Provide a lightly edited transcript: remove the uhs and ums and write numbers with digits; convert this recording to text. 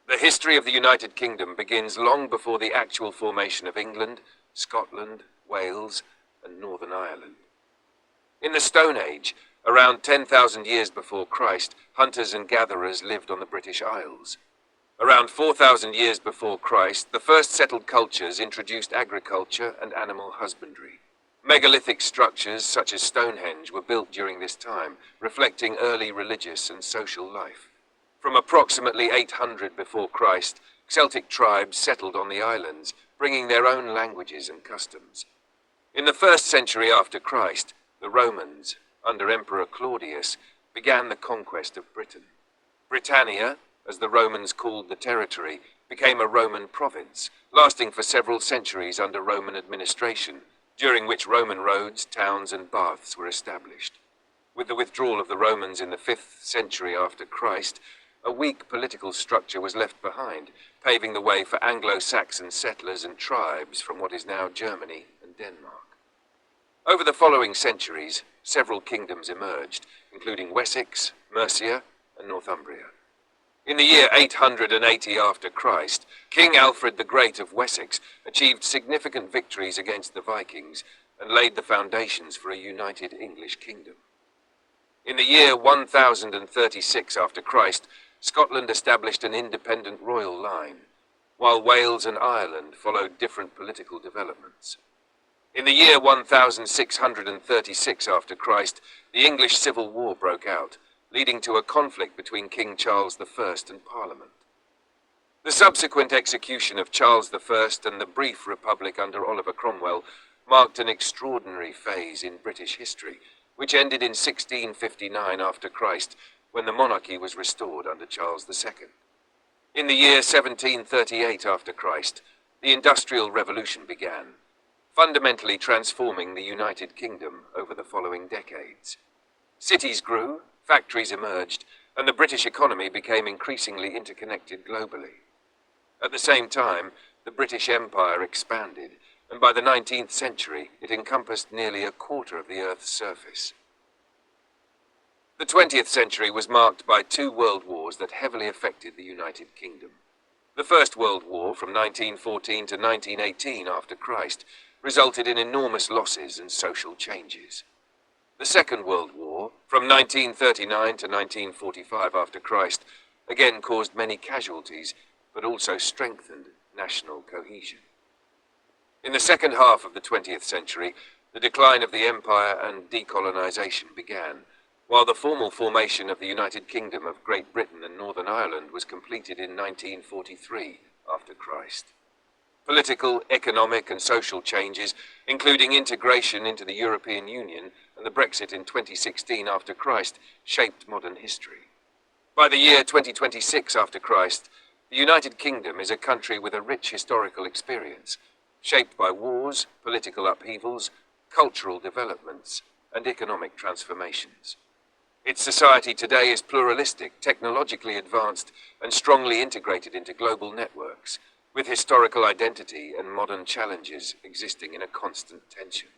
The history of the United Kingdom begins long before the actual formation of England, Scotland, Wales, and Northern Ireland. In the Stone Age, around 10,000 years before Christ, hunters and gatherers lived on the British Isles. Around 4,000 years before Christ, the first settled cultures introduced agriculture and animal husbandry. Megalithic structures such as Stonehenge were built during this time, reflecting early religious and social life. From approximately 800 before Christ, Celtic tribes settled on the islands, bringing their own languages and customs. In the 1st century after Christ, the Romans, under Emperor Claudius, began the conquest of Britain. Britannia, as the Romans called the territory, became a Roman province, lasting for several centuries under Roman administration, during which Roman roads, towns, and baths were established. With the withdrawal of the Romans in the 5th century after Christ, a weak political structure was left behind, paving the way for Anglo-Saxon settlers and tribes from what is now Germany and Denmark. Over the following centuries, several kingdoms emerged, including Wessex, Mercia, and Northumbria. In the year 880 after Christ, King Alfred the Great of Wessex achieved significant victories against the Vikings and laid the foundations for a united English kingdom. In the year 1036 after Christ, Scotland established an independent royal line, while Wales and Ireland followed different political developments. In the year 1636 after Christ, the English Civil War broke out, leading to a conflict between King Charles I and Parliament. The subsequent execution of Charles I and the brief republic under Oliver Cromwell marked an extraordinary phase in British history, which ended in 1659 after Christ, when the monarchy was restored under Charles II. In the year 1738 after Christ, the Industrial Revolution began, fundamentally transforming the United Kingdom over the following decades. Cities grew, factories emerged, and the British economy became increasingly interconnected globally. At the same time, the British Empire expanded, and by the 19th century, it encompassed nearly a quarter of the Earth's surface. The 20th century was marked by 2 world wars that heavily affected the United Kingdom. The First World War, from 1914 to 1918 after Christ, resulted in enormous losses and social changes. The Second World War, from 1939 to 1945 after Christ, again caused many casualties, but also strengthened national cohesion. In the second half of the 20th century, the decline of the empire and decolonization began, while the formal formation of the United Kingdom of Great Britain and Northern Ireland was completed in 1943 after Christ. Political, economic, and social changes, including integration into the European Union and the Brexit in 2016 after Christ, shaped modern history. By the year 2026 after Christ, the United Kingdom is a country with a rich historical experience, shaped by wars, political upheavals, cultural developments, and economic transformations. Its society today is pluralistic, technologically advanced, and strongly integrated into global networks, with historical identity and modern challenges existing in a constant tension.